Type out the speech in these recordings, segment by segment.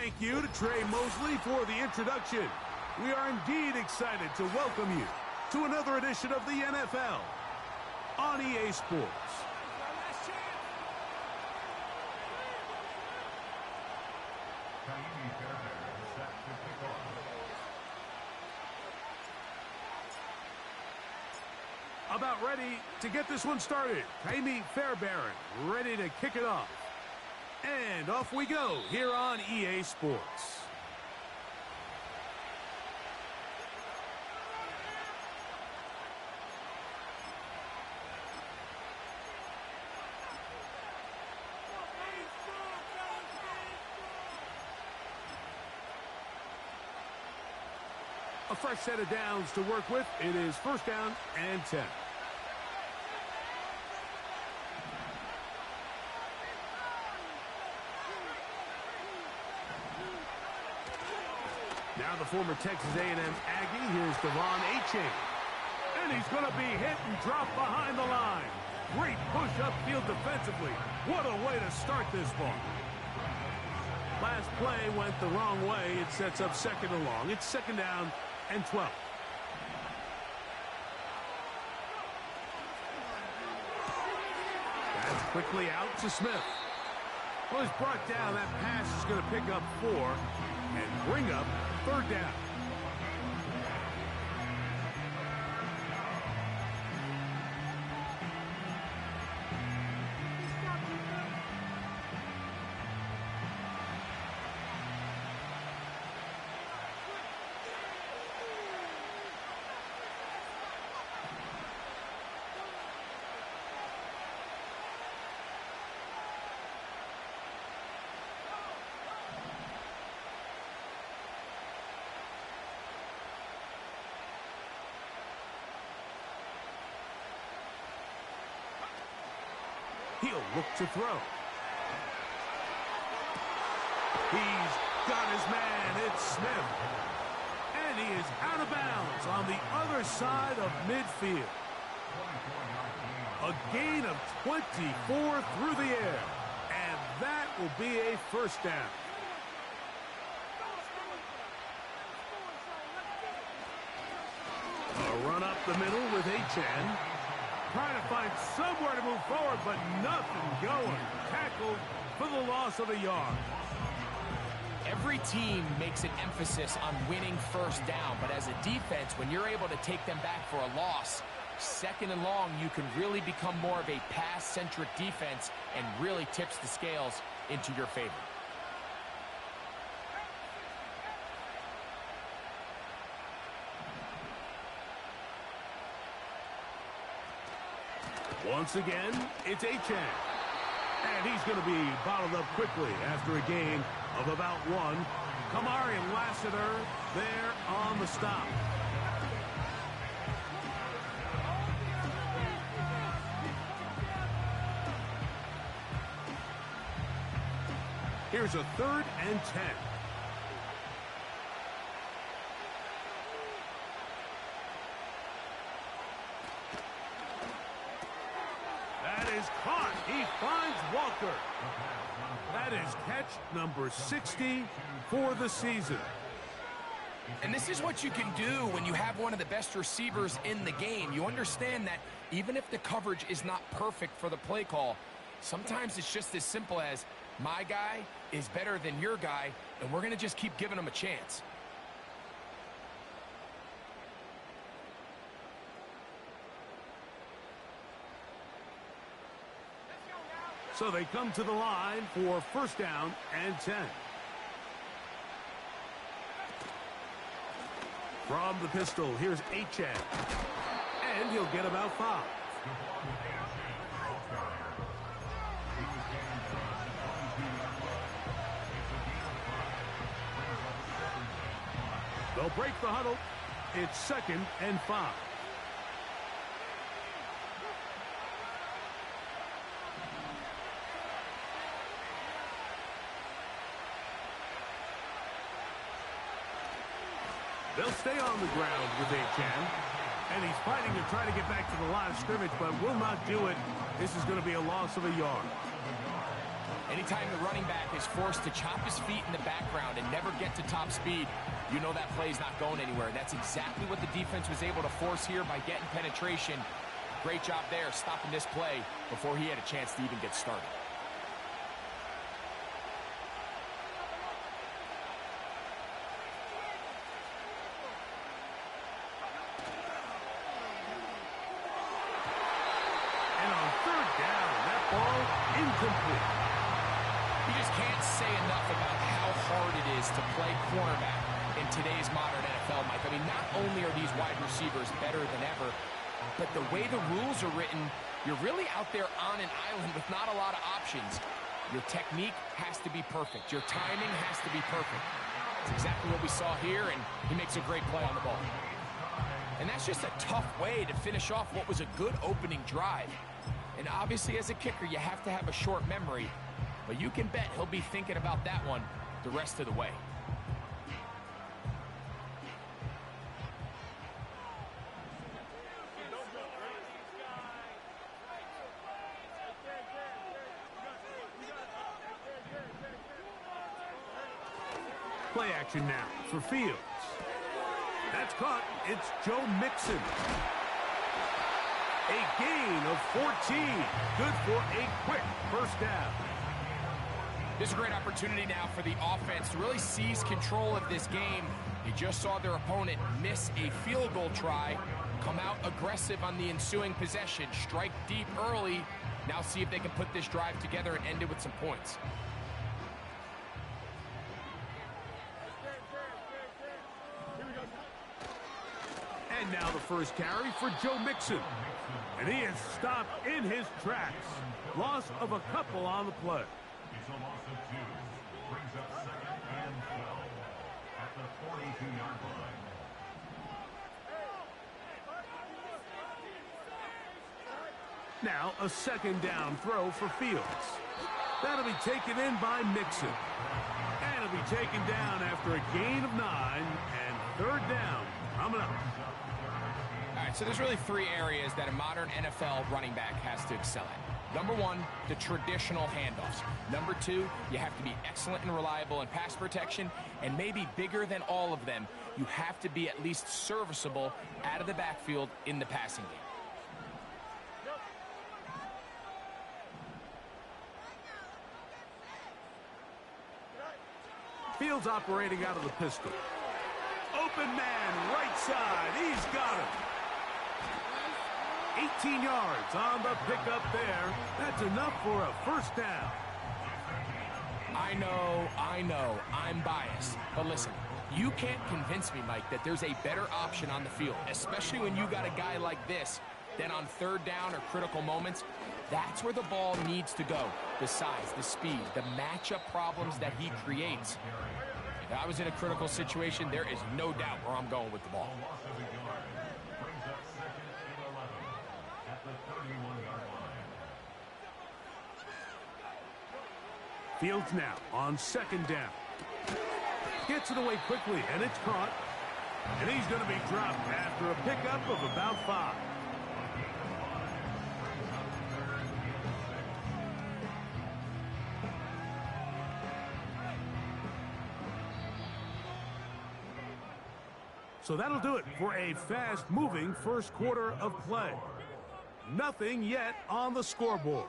Thank you to Trey Mosley for the introduction. We are indeed excited to welcome you to another edition of the NFL on EA Sports. About ready to get this one started. Ka'imi Fairbairn ready to kick it off. And off we go here on EA Sports. A fresh set of downs to work with. It is first down and 10. Now the former Texas A&M Aggie, here's Devon Achane. And he's going to be hit and dropped behind the line. Great push upfield defensively. What a way to start this ball. Last play went the wrong way. It sets up second and long. It's second down and 12. That's quickly out to Smith. Well, he's brought down. That pass is going to pick up 4 and bring up third down. He'll look to throw. He's got his man. It's Smith. And he is out of bounds on the other side of midfield. A gain of 24 through the air. And that will be a first down. A run up the middle with Achane. Trying to find somewhere to move forward, but nothing going. Tackled for the loss of a yard. Every team makes an emphasis on winning first down, but as a defense, when you're able to take them back for a loss, second and long, you can really become more of a pass-centric defense and really tips the scales into your favor. Once again, it's Achane. And he's going to be bottled up quickly after a gain of about 1. Kamari Lassiter there on the stop. Here's a 3rd and 10. Caught. He finds Walker. That is catch number 60 for the season. And this is what you can do when you have one of the best receivers in the game. You understand that even if the coverage is not perfect for the play call, sometimes it's just as simple as my guy is better than your guy, and we're going to just keep giving him a chance. So they come to the line for first down and 10. From the pistol, here's Achane. And he'll get about 5. They'll break the huddle. It's second and 5. They'll stay on the ground with Achane. And he's fighting to try to get back to the line of scrimmage, but will not do it. This is going to be a loss of a yard. And Anytime the running back is forced to chop his feet in the background and never get to top speed, you know that play's not going anywhere. That's exactly what the defense was able to force here by getting penetration. Great job there, stopping this play before he had a chance to even get started. And on third down, that ball incomplete. You just can't say enough about how hard it is to play cornerback in today's modern NFL, Mike. I mean, not only are these wide receivers better than ever, but the way the rules are written, you're really out there on an island with not a lot of options. Your technique has to be perfect. Your timing has to be perfect. That's exactly what we saw here, and he makes a great play on the ball. And that's just a tough way to finish off what was a good opening drive. And obviously, as a kicker, you have to have a short memory, but you can bet he'll be thinking about that one the rest of the way. Play action now for Fields. That's caught. It's Joe Mixon. A gain of 14. Good for a quick first down. This is a great opportunity now for the offense to really seize control of this game. They just saw their opponent miss a field goal try, come out aggressive on the ensuing possession, strike deep early. Now see if they can put this drive together and end it with some points. And now the first carry for Joe Mixon. And he is stopped in his tracks. Loss of a couple on the play. It's a loss of 2. Brings up 2nd and 12 at the 42-yard line. Now a second down throw for Fields. That'll be taken in by Mixon. And it'll be taken down after a gain of 9 and third down coming up. All right, so there's really 3 areas that a modern NFL running back has to excel at. Number 1, the traditional handoffs. Number 2, you have to be excellent and reliable in pass protection. And maybe bigger than all of them, you have to be at least serviceable out of the backfield in the passing game. Fields operating out of the pistol. Open man, right side. He's got it. 18 yards on the pickup there. That's enough for a first down. I know, I'm biased. But listen, you can't convince me, Mike, that there's a better option on the field, especially when you got a guy like this, then on third down or critical moments, that's where the ball needs to go. The size, the speed, the matchup problems that he creates. If I was in a critical situation, there is no doubt where I'm going with the ball. Brings up 2nd and 11 at the 31-yard line. Fields now on second down. Gets it away quickly, and it's caught. And he's going to be dropped after a pickup of about 5. So that'll do it for a fast-moving first quarter of play. Nothing yet on the scoreboard.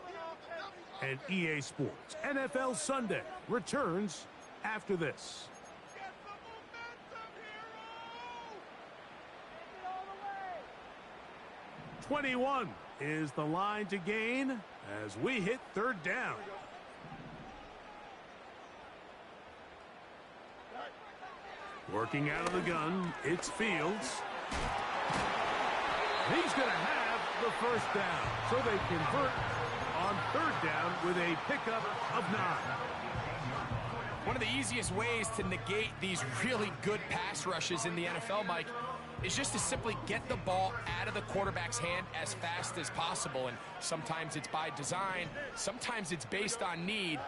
And EA Sports NFL Sunday returns after this. 21 is the line to gain as we hit third down. Working out of the gun, it's Fields. He's going to have the first down. So they convert on third down with a pickup of 9. One of the easiest ways to negate these really good pass rushes in the NFL, Mike, is just to simply get the ball out of the quarterback's hand as fast as possible. And sometimes it's by design, sometimes it's based on need.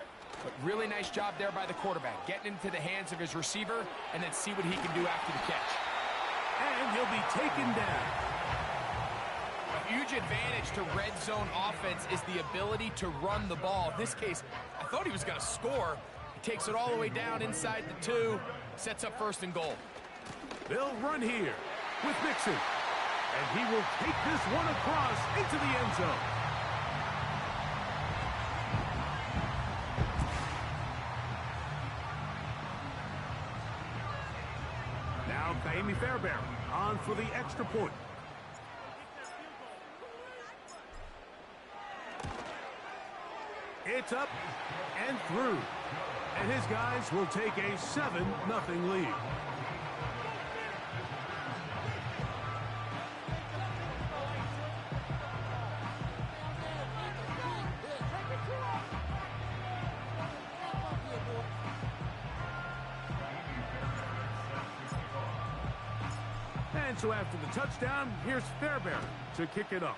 But really nice job there by the quarterback, getting into the hands of his receiver and then see what he can do after the catch. And he'll be taken down. huge advantage to red zone offense is the ability to run the ball. In this case, I thought he was going to score. He takes it all the way down inside the 2, sets up 1st and goal. They'll run here with Mixon. And he will take this one across into the end zone. Now Kaimi Fairbairn on for the extra point. It's up and through. And his guys will take a 7-0 lead. And so after the touchdown, here's Fairbairn to kick it off.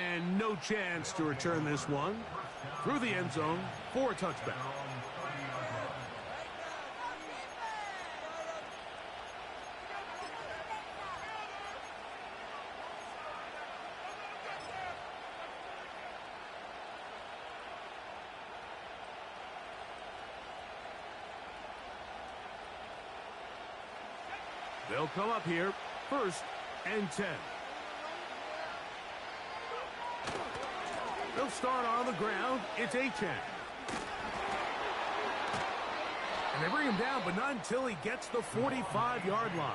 And no chance to return this one through the end zone for a touchback. They'll come up here, 1st and 10. They'll start on the ground. It's Achane. And they bring him down, but not until he gets the 45-yard line.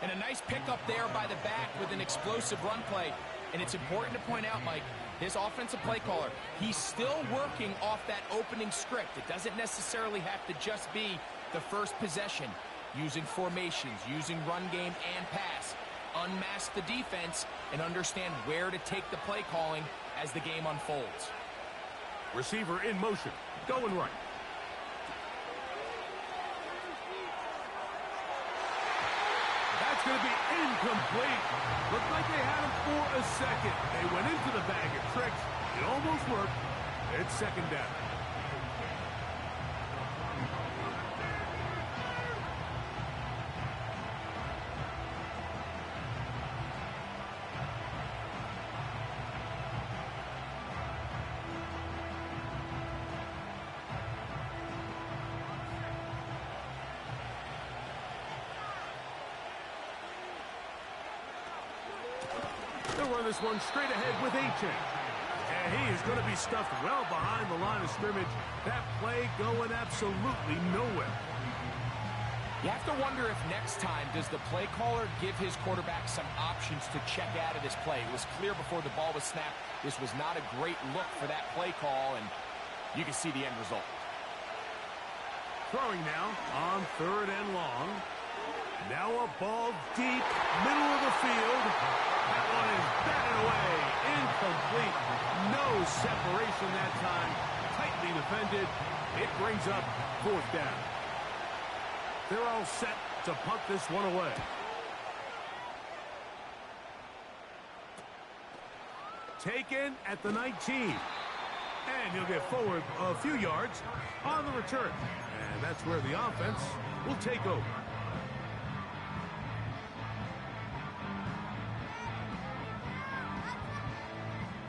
And a nice pickup there by the back with an explosive run play. And it's important to point out, Mike, his offensive play caller, he's still working off that opening script. It doesn't necessarily have to just be the first possession. Using formations, using run game and pass. Unmask the defense and understand where to take the play calling as the game unfolds. Receiver in motion, going right. That's going to be incomplete. Looked like they had him for a second. They went into the bag of tricks. It almost worked. It's 2nd down. They'll run this one straight ahead with Achane. And he is going to be stuffed well behind the line of scrimmage. That play going absolutely nowhere. You have to wonder if next time does the play caller give his quarterback some options to check out of this play. It was clear before the ball was snapped this was not a great look for that play call, and you can see the end result. Throwing now on 3rd and long. Now a ball deep, middle of the field. That one is batted away, incomplete. No separation that time, tightly defended. It brings up 4th down. They're all set to punt this one away. Taken at the 19. And he'll get forward a few yards on the return. And that's where the offense will take over.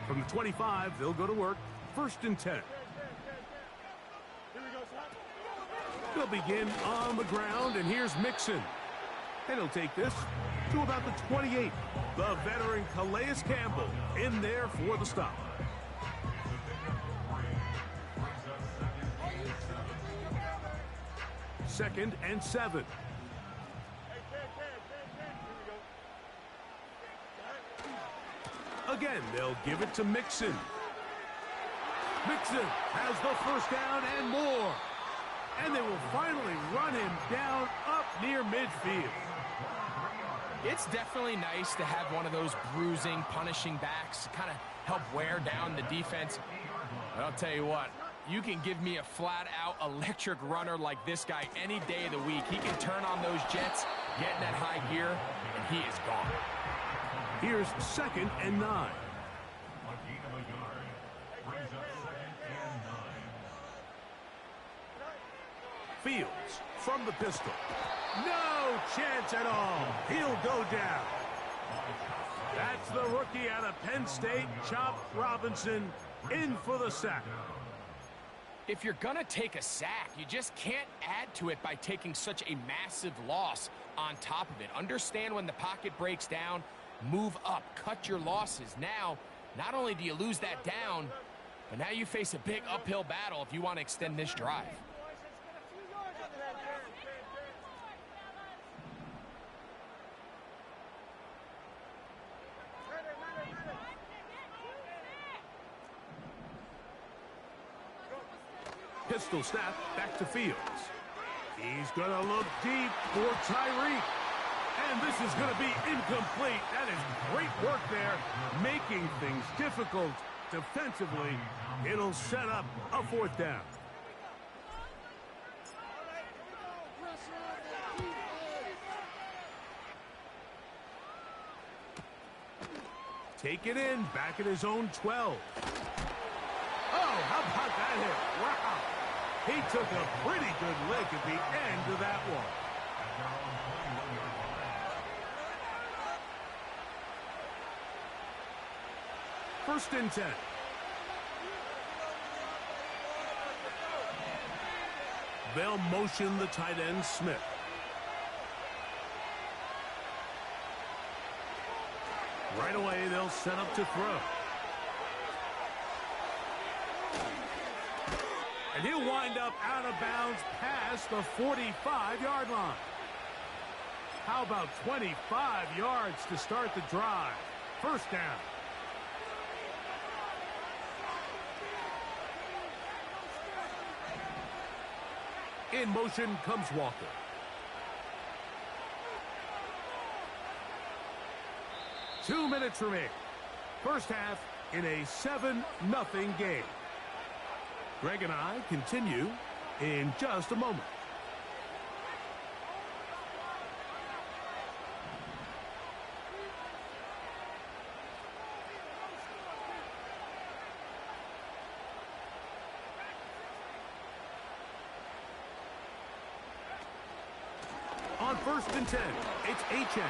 From the 25, they'll go to work. 1st and 10. They'll begin on the ground, and here's Mixon. And he'll take this to about the 28. The veteran Calais Campbell in there for the stop. Second and 7. Again, they'll give it to Mixon. Mixon has the 1st down and more. And they will finally run him down up near midfield. It's definitely nice to have one of those bruising, punishing backs to kind of help wear down the defense. But I'll tell you what, you can give me a flat-out electric runner like this guy any day of the week. He can turn on those jets, get in that high gear, and he is gone. Here's 2nd and 9. Fields from the pistol. No chance at all. He'll go down. That's the rookie out of Penn State, Chop Robinson, in for the sack. If you're going to take a sack, you just can't add to it by taking such a massive loss on top of it. Understand when the pocket breaks down, move up, cut your losses. Now, not only do you lose that down, but now you face a big uphill battle if you want to extend this drive. Pistol snap back to Fields. He's going to look deep for Tyreek. And this is going to be incomplete. That is great work there, making things difficult defensively. It'll set up a fourth down. Take it in, back at his own 12. Oh, how about that hit? Wow. He took a pretty good lick at the end of that one. First and 10. They'll motion the tight end, Smith. Right away, they'll set up to throw. And he'll wind up out of bounds past the 45-yard line. How about 25 yards to start the drive? First down. In motion comes Walker. Two minutes remaining. First half in a 7-0 game. Greg and I continue in just a moment. On first and 10, it's Achane.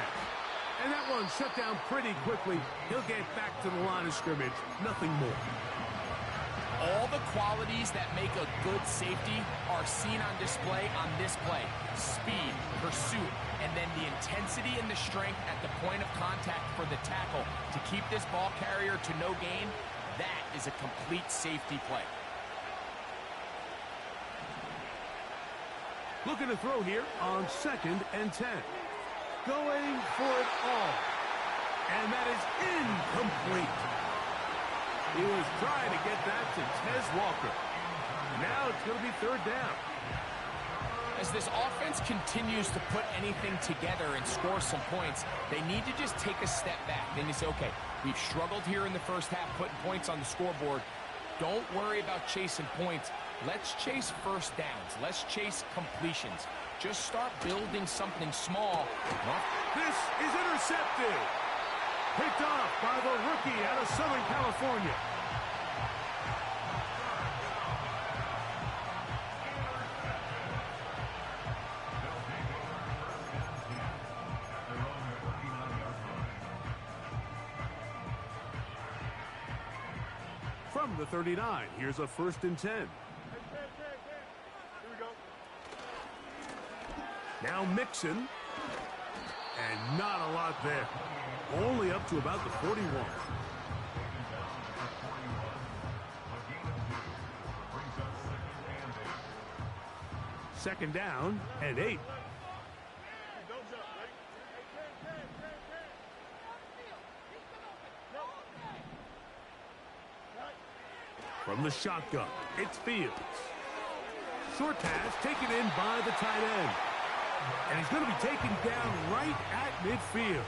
And that one shut down pretty quickly. He'll get back to the line of scrimmage. Nothing more. All the qualities that make a good safety are seen on display on this play. Speed, pursuit, and then the intensity and the strength at the point of contact for the tackle to keep this ball carrier to no gain. That is a complete safety play. Looking to throw here on second and 10. Going for it all. And that is incomplete. He was trying to get that to Tez Walker. Now it's going to be third down. As this offense continues to put anything together and score some points, they need to just take a step back. Then you say, okay, we've struggled here in the first half putting points on the scoreboard. Don't worry about chasing points. Let's chase first downs. Let's chase completions. Just start building something small. This is intercepted. Picked off by the rookie out of Southern California. From the 39, here's a first and 10. Now Mixon, and not a lot there. Only up to about the 41. Second down and 8. From the shotgun, it's Fields. Short pass taken in by the tight end. And he's going to be taken down right at midfield.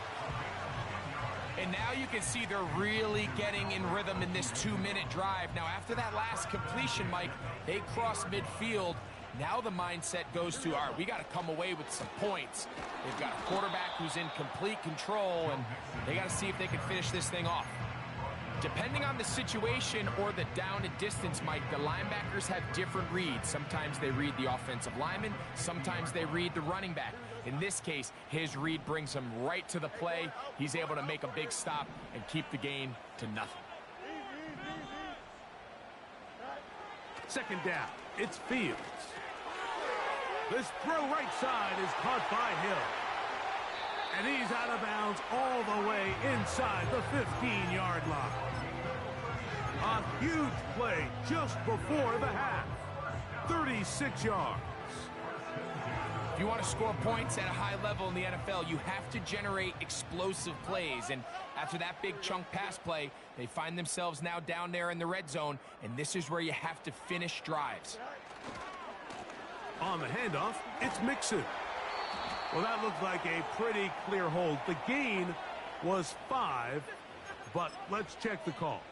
And now you can see they're really getting in rhythm in this 2-minute drive. Now, after that last completion, Mike, they cross midfield. Now the mindset goes to, all right, we got to come away with some points. They've got a quarterback who's in complete control, and they got to see if they can finish this thing off. Depending on the situation or the down and distance, Mike, the linebackers have different reads. Sometimes they read the offensive lineman. Sometimes they read the running back. In this case, his read brings him right to the play. He's able to make a big stop and keep the game to nothing. Second down, it's Fields. This throw right side is caught by Hill. And he's out of bounds all the way inside the 15-yard line. A huge play just before the half. 36 yards. If you want to score points at a high level in the NFL, you have to generate explosive plays. And after that big chunk pass play, they find themselves now down there in the red zone, and this is where you have to finish drives. On the handoff, it's Mixon. Well, that looked like a pretty clear hold. The gain was 5, but let's check the call.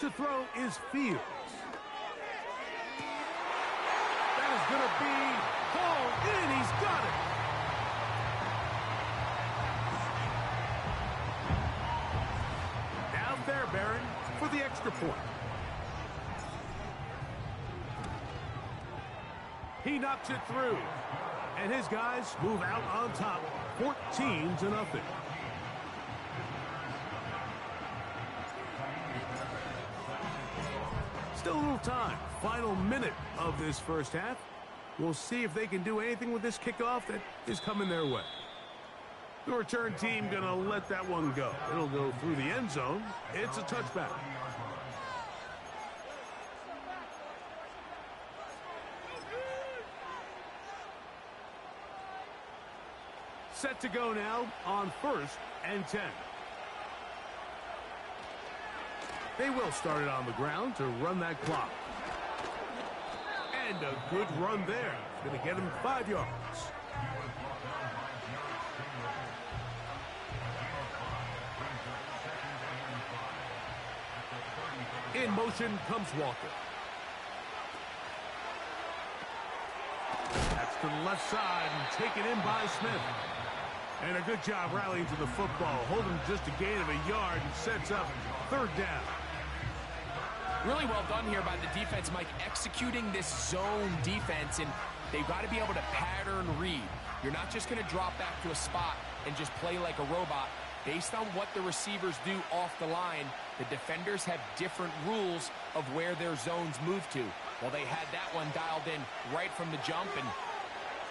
To throw is Fields. That is going to be hauled in. He's got it. Now Fairbairn for the extra point. He knocks it through. And his guys move out on top, 14-0. Still a little time. Final minute of this first half. We'll see if they can do anything with this kickoff that is coming their way. The return team going to let that one go. It'll go through the end zone. It's a touchback. Set to go now on 1st and 10. They will start it on the ground to run that clock. And a good run there. Going to get him 5 yards. In motion comes Walker. That's to the left side and taken in by Smith. And a good job rallying to the football. Holding just a gain of a yard and sets up 3rd down. Really well done here by the defense, Mike, executing this zone defense, and they've got to be able to pattern read. You're not just going to drop back to a spot and just play like a robot. Based on what the receivers do off the line, the defenders have different rules of where their zones move to. Well, they had that one dialed in right from the jump, and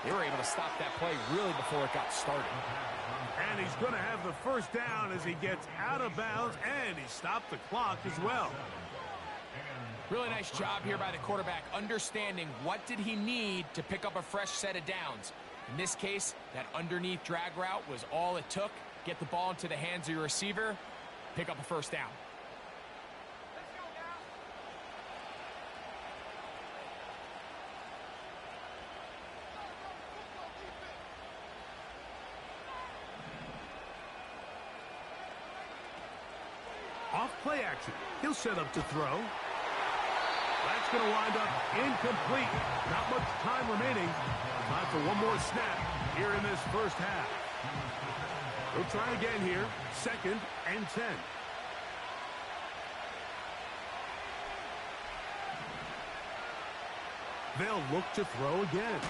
they were able to stop that play really before it got started. And he's going to have the 1st down as he gets out of bounds, and he stopped the clock as well. Really nice job here by the quarterback, understanding what did he need to pick up a fresh set of downs. In this case, that underneath drag route was all it took. Get the ball into the hands of your receiver, pick up a 1st down. Off play action. He'll set up to throw. That's going to wind up incomplete. Not much time remaining. Time for one more snap here in this first half. We'll try again here. 2nd and 10. They'll look to throw again.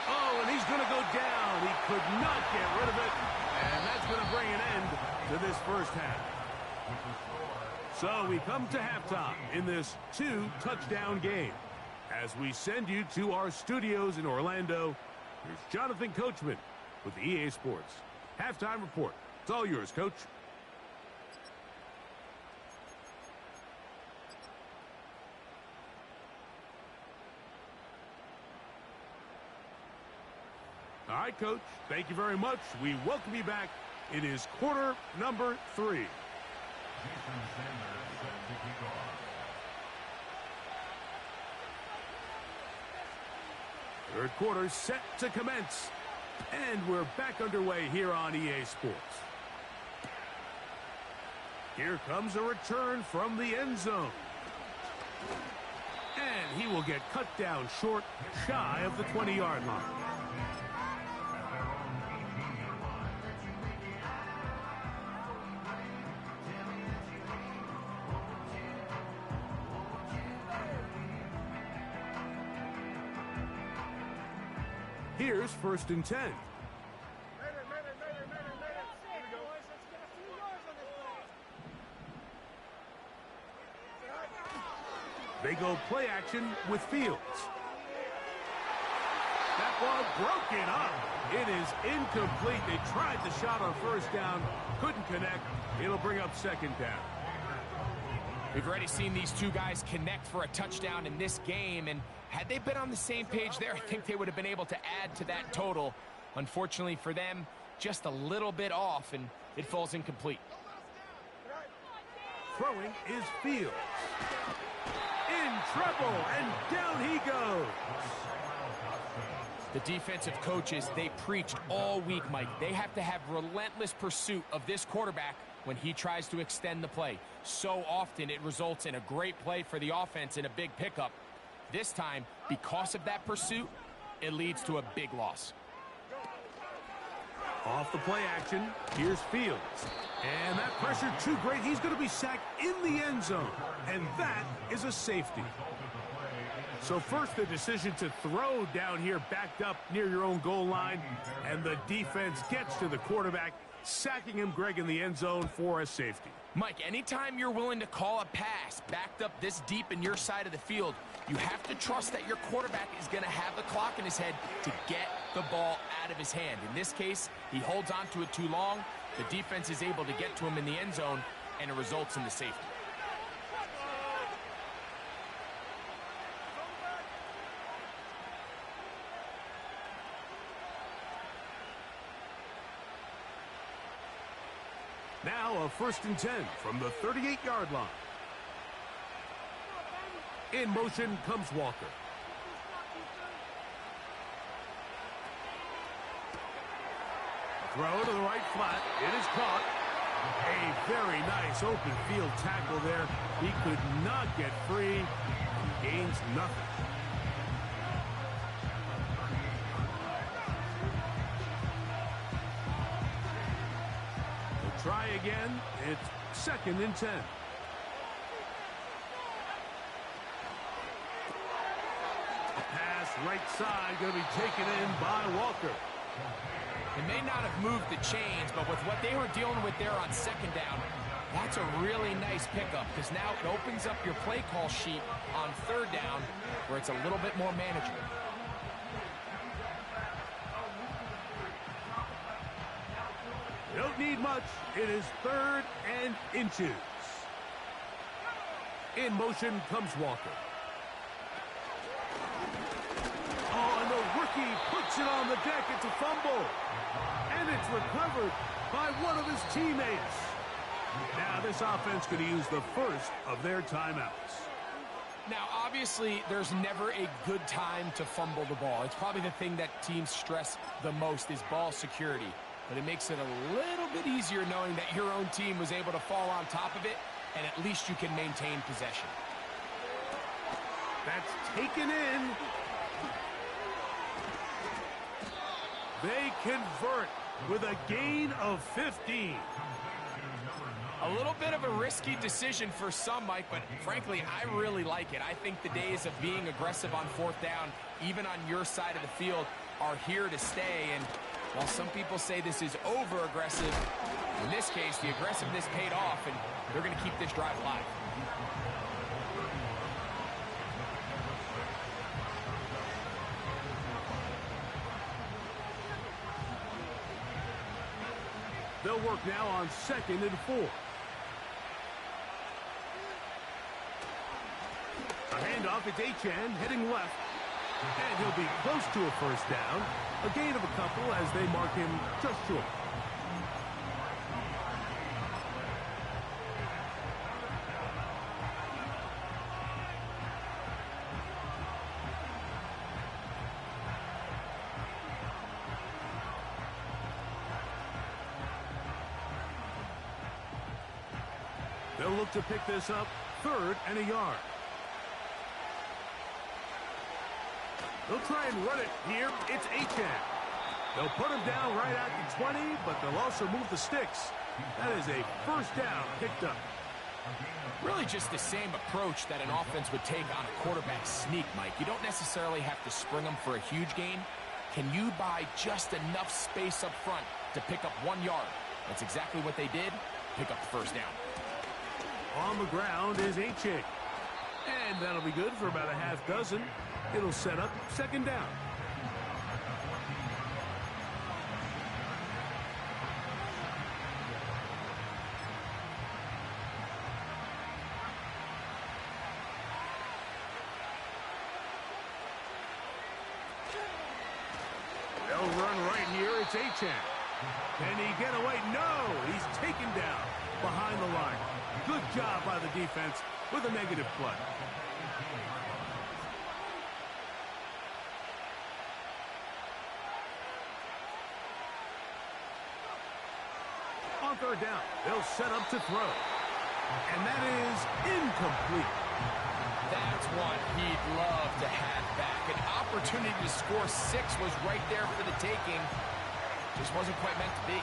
Oh, and he's going to go down. He could not get rid of it. And that's going to bring an end to this first half. So we come to halftime in this 2-touchdown game. As we send you to our studios in Orlando, here's Jonathan Coachman with EA Sports. Halftime report. It's all yours, Coach. All right, Coach. Thank you very much. We welcome you back. It is quarter number 3. Jason Sanders set to kick off. Third quarter set to commence. And we're back underway here on EA Sports. Here comes a return from the end zone. And he will get cut down short, shy of the 20-yard line. Here's 1st and 10. They go play action with Fields. That ball broken up. It is incomplete. They tried the shot on 1st down, couldn't connect. It'll bring up 2nd down. We've already seen these two guys connect for a touchdown in this game, and had they been on the same page there, I think they would have been able to add to that total. Unfortunately for them, just a little bit off, and it falls incomplete. Throwing is Fields. In trouble, and down he goes. The defensive coaches, they preached all week, Mike. They have to have relentless pursuit of this quarterback when he tries to extend the play. So often it results in a great play for the offense and a big pickup. This time, because of that pursuit, it leads to a big loss. Off the play action, here's Fields. And that pressure too great. He's going to be sacked in the end zone. And that is a safety. So first, the decision to throw down here backed up near your own goal line. And the defense gets to the quarterback, sacking him, Greg, in the end zone for a safety. Mike, anytime you're willing to call a pass backed up this deep in your side of the field, you have to trust that your quarterback is going to have the clock in his head to get the ball out of his hand. In this case, he holds on to it too long. The defense is able to get to him in the end zone, and it results in the safety. Now a 1st and 10 from the 38-yard line. In motion comes Walker. Throw to the right flat. It is caught. A very nice open field tackle there. He could not get free and gains nothing. They'll try again. It's 2nd and 10. Pass right side going to be taken in by Walker. They may not have moved the chains, but with what they were dealing with there on 2nd down, that's a really nice pickup because now it opens up your play call sheet on 3rd down where it's a little bit more manageable. You don't need much. It is 3rd and inches. In motion comes Walker. Oh, and the rookie puts it on the deck. It's a fumble. And it's recovered by one of his teammates. Now this offense could use the first of their timeouts. Now, obviously, there's never a good time to fumble the ball. It's probably the thing that teams stress the most is ball security. But it makes it a little bit easier knowing that your own team was able to fall on top of it, and at least you can maintain possession. That's taken in. They convert with a gain of 15. A little bit of a risky decision for some, Mike, but frankly, I really like it. I think the days of being aggressive on 4th down, even on your side of the field, are here to stay. And while some people say this is over-aggressive, in this case, the aggressiveness paid off, and they're going to keep this drive alive. They'll work now on 2nd and 4. A handoff, it's Achane heading left. And he'll be close to a 1st down. A gain of a couple as they mark him just short. They'll look to pick this up, 3rd and a yard. They'll try and run it here. It's Achane. They'll put him down right at the 20, but they'll also move the sticks. That is a 1st down picked up. Really just the same approach that an offense would take on a quarterback sneak, Mike. You don't necessarily have to spring them for a huge gain. Can you buy just enough space up front to pick up 1 yard? That's exactly what they did. Pick up the 1st down. On the ground is Achane. And that'll be good for about a half dozen. It'll set up 2nd down. They'll run right here. It's Achane. Can he get away? No! He's taken down behind the line. Good job by the defense with a negative play. On 3rd down, they'll set up to throw. And that is incomplete. That's one he'd love to have back. An opportunity to score 6 was right there for the taking. Just wasn't quite meant to be.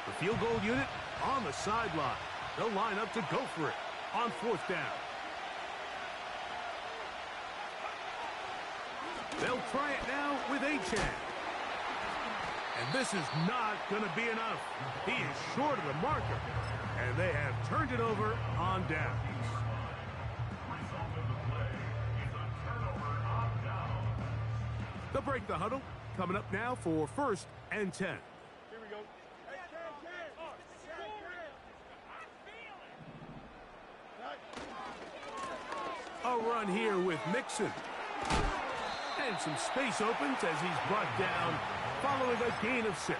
The field goal unit on the sideline. They'll line up to go for it on 4th down. They'll try it now with Achane. And this is not going to be enough. He is short of the marker. And they have turned it over on downs. They'll break the huddle. Coming up now for 1st and 10. Here we go. A run here with Mixon. And some space opens as he's brought down following a gain of 6.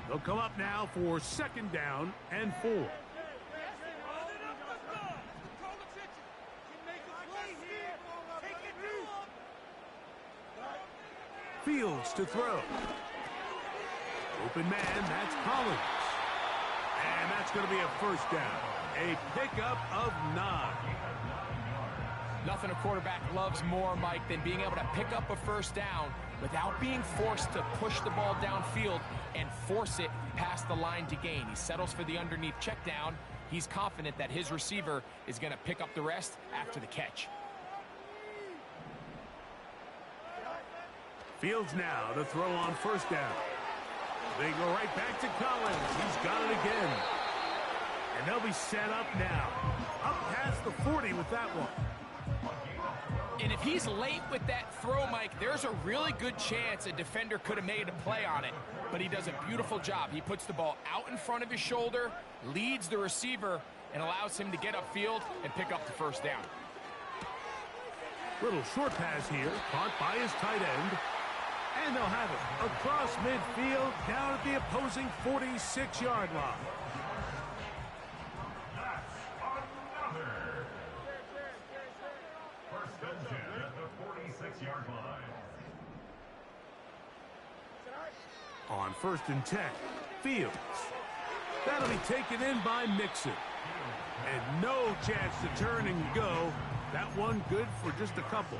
They'll come up now for 2nd down and 4. Fields to throw. Open man, that's Collins. And that's going to be a 1st down. A pickup of 9. Nothing a quarterback loves more, Mike, than being able to pick up a 1st down without being forced to push the ball downfield and force it past the line to gain. He settles for the underneath check down. He's confident that his receiver is going to pick up the rest after the catch. Fields now to throw on 1st down. They go right back to Collins. He's got it again. And they'll be set up now. Up past the 40 with that one. And if he's late with that throw, Mike, there's a really good chance a defender could have made a play on it. But he does a beautiful job. He puts the ball out in front of his shoulder, leads the receiver, and allows him to get upfield and pick up the 1st down. Little short pass here, caught by his tight end. And they'll have it across midfield, down at the opposing 46-yard line. That's another. 1st and 10 at the 46-yard line. On 1st and 10, Fields. That'll be taken in by Mixon. And no chance to turn and go. That one good for just a couple.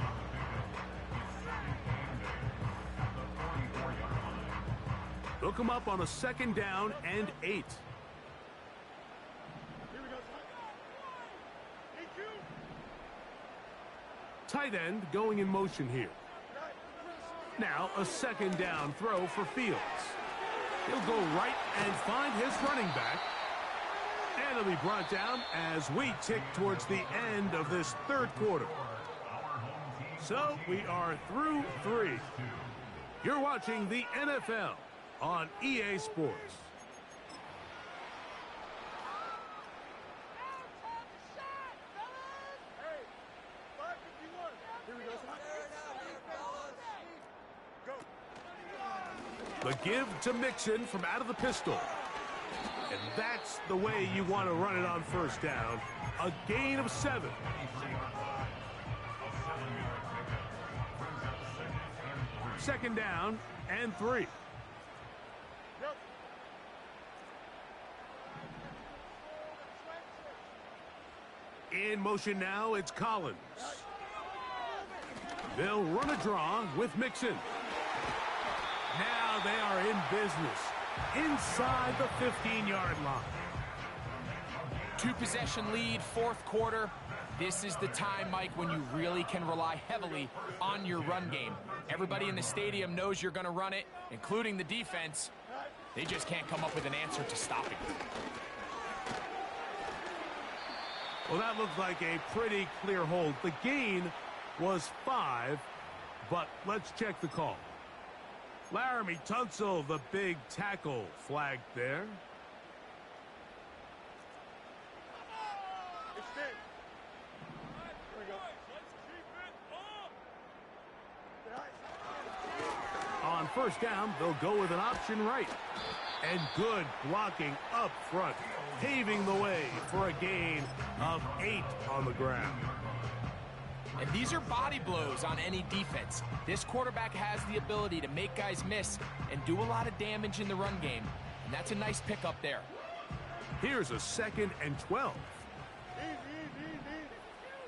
They'll come up on a 2nd down and 8. Tight end going in motion here. Now a 2nd down throw for Fields. He'll go right and find his running back. And he'll be brought down as we tick towards the end of this 3rd quarter. So we are through 3. You're watching the NFL on EA Sports. The give to Mixon from out of the pistol. And that's the way you want to run it on first down. A gain of 7. Second down and 3. In motion now, it's Collins. They'll run a draw with Mixon. Now they are in business inside the 15-yard line. 2-possession lead, fourth quarter. This is the time, Mike, when you really can rely heavily on your run game. Everybody in the stadium knows you're going to run it, including the defense. They just can't come up with an answer to stop it. Well, that looked like a pretty clear hold. The gain was 5, but let's check the call. Laramie Tunsil, the big tackle, flagged there. On first down, they'll go with an option right. And good blocking up front, paving the way for a gain of 8 on the ground. And these are body blows on any defense. This quarterback has the ability to make guys miss and do a lot of damage in the run game. And that's a nice pickup there. Here's a 2nd and 12. Here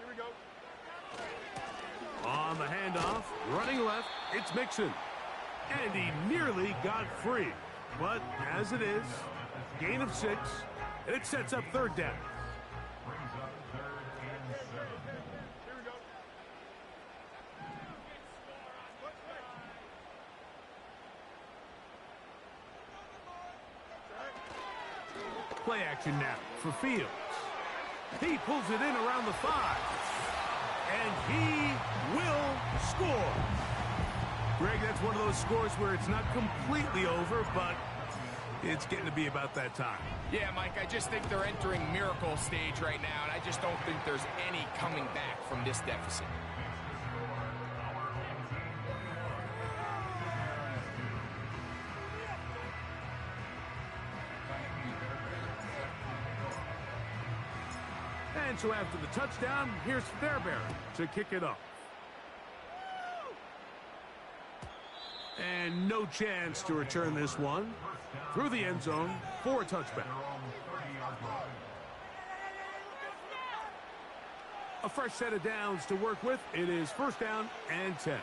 we go. On the handoff, running left, it's Mixon. And he nearly got free. But as it is, gain of 6, and it sets up third down. Brings up 3rd and 7. Here we go. Play action now for Fields. He pulls it in around the 5. And he will score. Greg, that's one of those scores where it's not completely over, but it's getting to be about that time. Yeah, Mike, I just think they're entering miracle stage right now, and I just don't think there's any coming back from this deficit. And so after the touchdown, here's Fairbairn to kick it off. And no chance to return this one through the end zone for a touchback. A fresh set of downs to work with. It is first down and 10.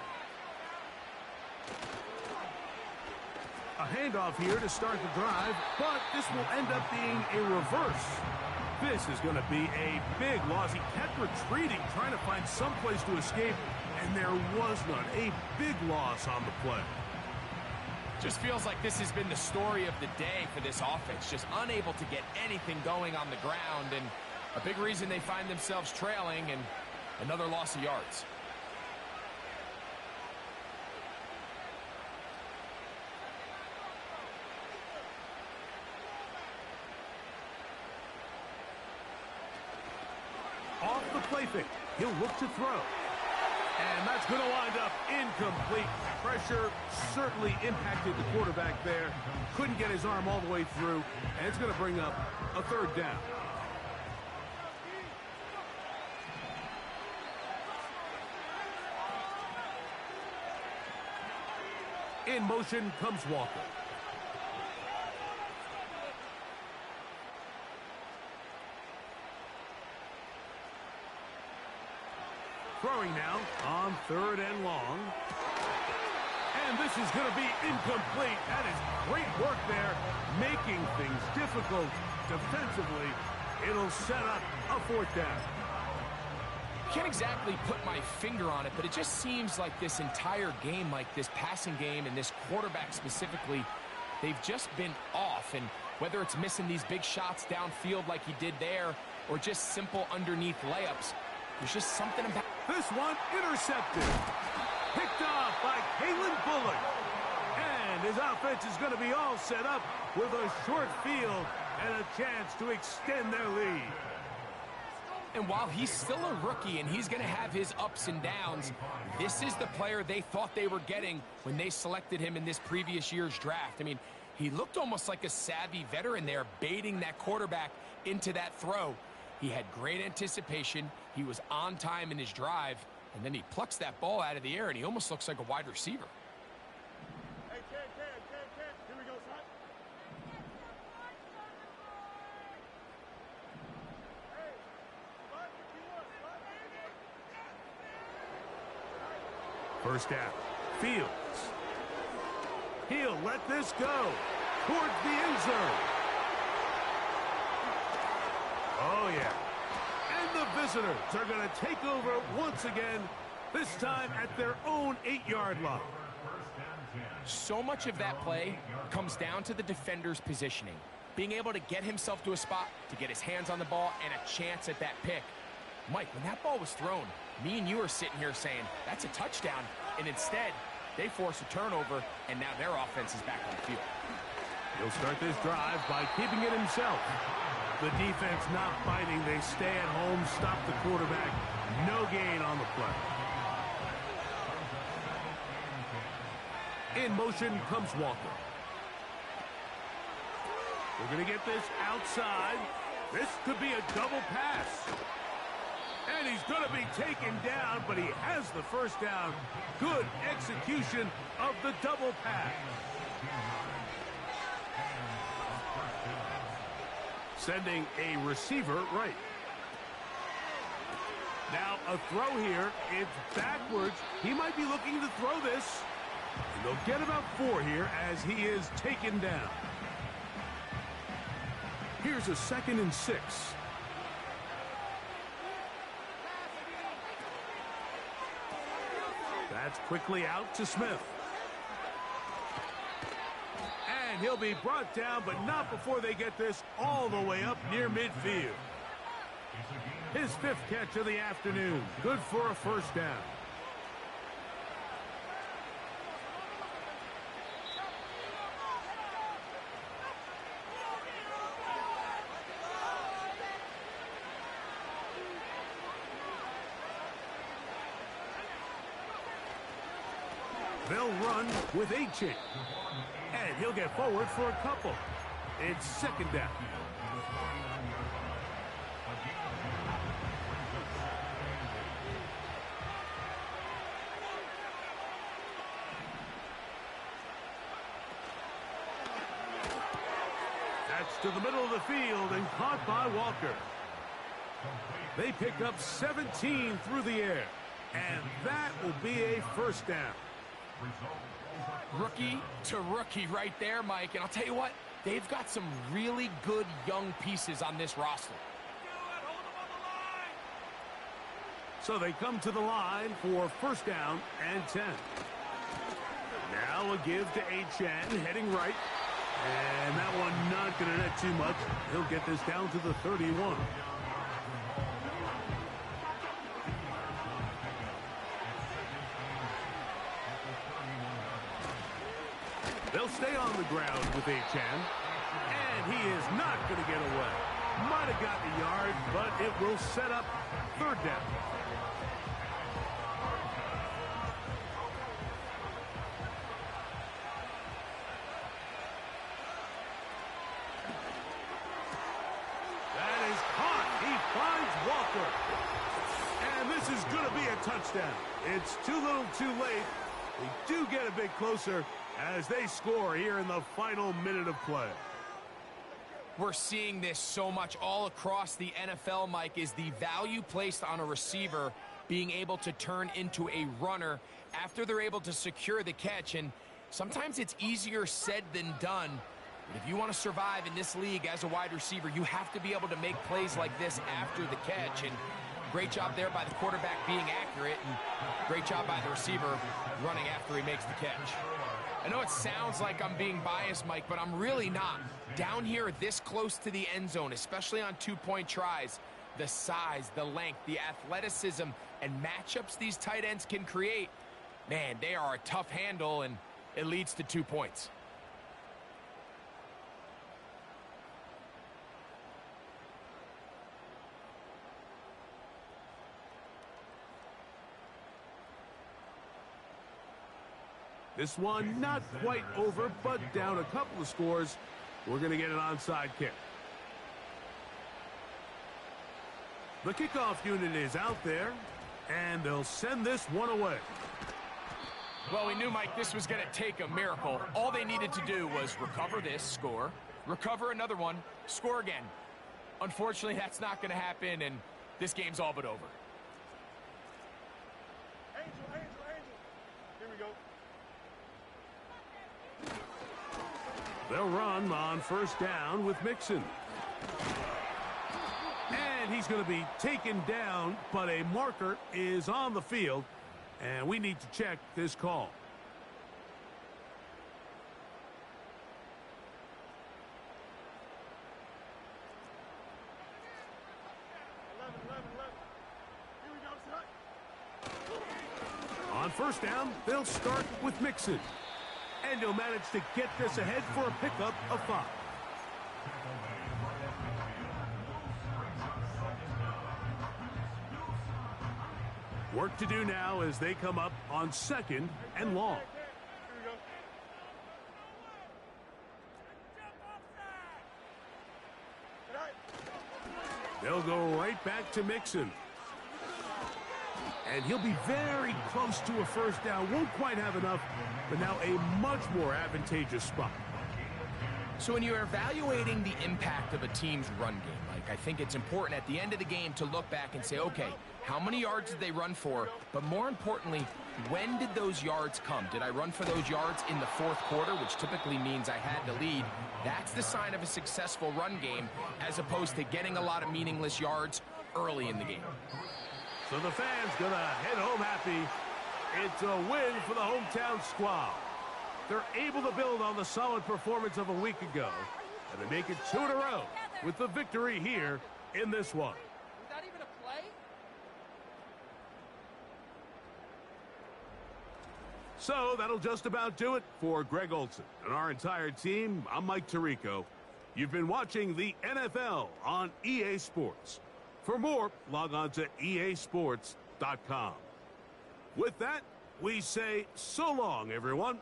A handoff here to start the drive, but this will end up being a reverse. This is going to be a big loss. He kept retreating, trying to find some place to escape, and there was none. A big loss on the play. Just feels like this has been the story of the day for this offense. Just unable to get anything going on the ground, and a big reason they find themselves trailing, and another loss of yards. Off the play fake, he'll look to throw. And that's going to wind up incomplete. Pressure certainly impacted the quarterback there. Couldn't get his arm all the way through, and it's going to bring up a third down. In motion comes Walker. Throwing now on 3rd and long. And this is going to be incomplete. That is great work there, making things difficult defensively. It'll set up a 4th down. Can't exactly put my finger on it, but it just seems like this entire game, like this passing game and this quarterback specifically, they've just been off. And whether it's missing these big shots downfield like he did there, or just simple underneath layups, there's just something about... This one intercepted. Picked off by Kalen Bullock. And his offense is going to be all set up with a short field and a chance to extend their lead. And while he's still a rookie and he's going to have his ups and downs, this is the player they thought they were getting when they selected him in this previous year's draft. I mean, He looked almost like a savvy veteran there, baiting that quarterback into that throw. He had great anticipation. He was on time in his drive, and then he plucks that ball out of the air, and he almost looks like a wide receiver. Hey, Ken. Here we go, son. Hey, slide if you want, slide. First down. Fields. He'll let this go towards the end zone. Oh, yeah. And the visitors are going to take over once again, this time at their own 8-yard line. So much of that play comes down to the defender's positioning. Being able to get himself to a spot, to get his hands on the ball, and a chance at that pick. Mike, when that ball was thrown, me and you are sitting here saying, that's a touchdown. And instead, they force a turnover, and now their offense is back on the field. He'll start this drive by keeping it himself. The defense not biting. They stay at home, stop the quarterback. No gain on the play. In motion comes Walker. We're going to get this outside. This could be a double pass. And he's going to be taken down, but he has the first down. Good execution of the double pass. Sending a receiver right. Now a throw here. It's backwards. He might be looking to throw this. And they'll get about 4 here as he is taken down. Here's a 2nd and 6. That's quickly out to Smith. And he'll be brought down, but not before they get this all the way up near midfield. His 5th catch of the afternoon. Good for a first down. They'll run with Achane. And he'll get forward for a couple. It's 2nd down. That's to the middle of the field and caught by Walker. They pick up 17 through the air. And that will be a first down. Rookie to rookie right there, Mike. And I'll tell you what, they've got some really good young pieces on this roster. So they come to the line for first down and 10. Now a give to Achane, heading right. And that one not going to net too much. He'll get this down to the 31. They'll stay on the ground with Achane. And he is not going to get away. Might have gotten a yard, but it will set up 3rd down. That is caught. He finds Walker. And this is going to be a touchdown. It's too little too late. They do get a bit closer as they score here in the final minute of play. We're seeing this so much all across the NFL, Mike, is the value placed on a receiver being able to turn into a runner after they're able to secure the catch. And sometimes it's easier said than done. But if you want to survive in this league as a wide receiver, you have to be able to make plays like this after the catch. And great job there by the quarterback being accurate, and great job by the receiver running after he makes the catch. I know it sounds like I'm being biased, Mike, but I'm really not. Down here this close to the end zone, especially on 2-point tries, the size, the length, the athleticism, and matchups these tight ends can create, man, they are a tough handle, and it leads to 2 points. This one not quite over, but down a couple of scores. We're going to get an onside kick. The kickoff unit is out there, and they'll send this one away. Well, we knew, Mike, this was going to take a miracle. All they needed to do was recover this, score, recover another one, score again. Unfortunately, that's not going to happen, and this game's all but over. Angel. Here we go. They'll run on first down with Mixon. And he's going to be taken down, but a marker is on the field, and we need to check this call. Here we go, son. On first down, they'll start with Mixon. And he'll manage to get this ahead for a pickup of 5. Work to do now as they come up on 2nd and long. Here we go. They'll go right back to Mixon. And he'll be very close to a first down. Won't quite have enough, but now a much more advantageous spot. So when you're evaluating the impact of a team's run game, Mike, I think it's important at the end of the game to look back and say, okay, how many yards did they run for? But more importantly, when did those yards come? Did I run for those yards in the fourth quarter, which typically means I had to lead? That's the sign of a successful run game, as opposed to getting a lot of meaningless yards early in the game. So the fans gonna head home happy. It's a win for the hometown squad. They're able to build on the solid performance of a week ago, and they make it 2 in a row with the victory here in this one. Was that even a play? So that'll just about do it for Greg Olsen and our entire team. I'm Mike Tirico. You've been watching the NFL on EA Sports. For more, log on to easports.com. With that, we say so long, everyone.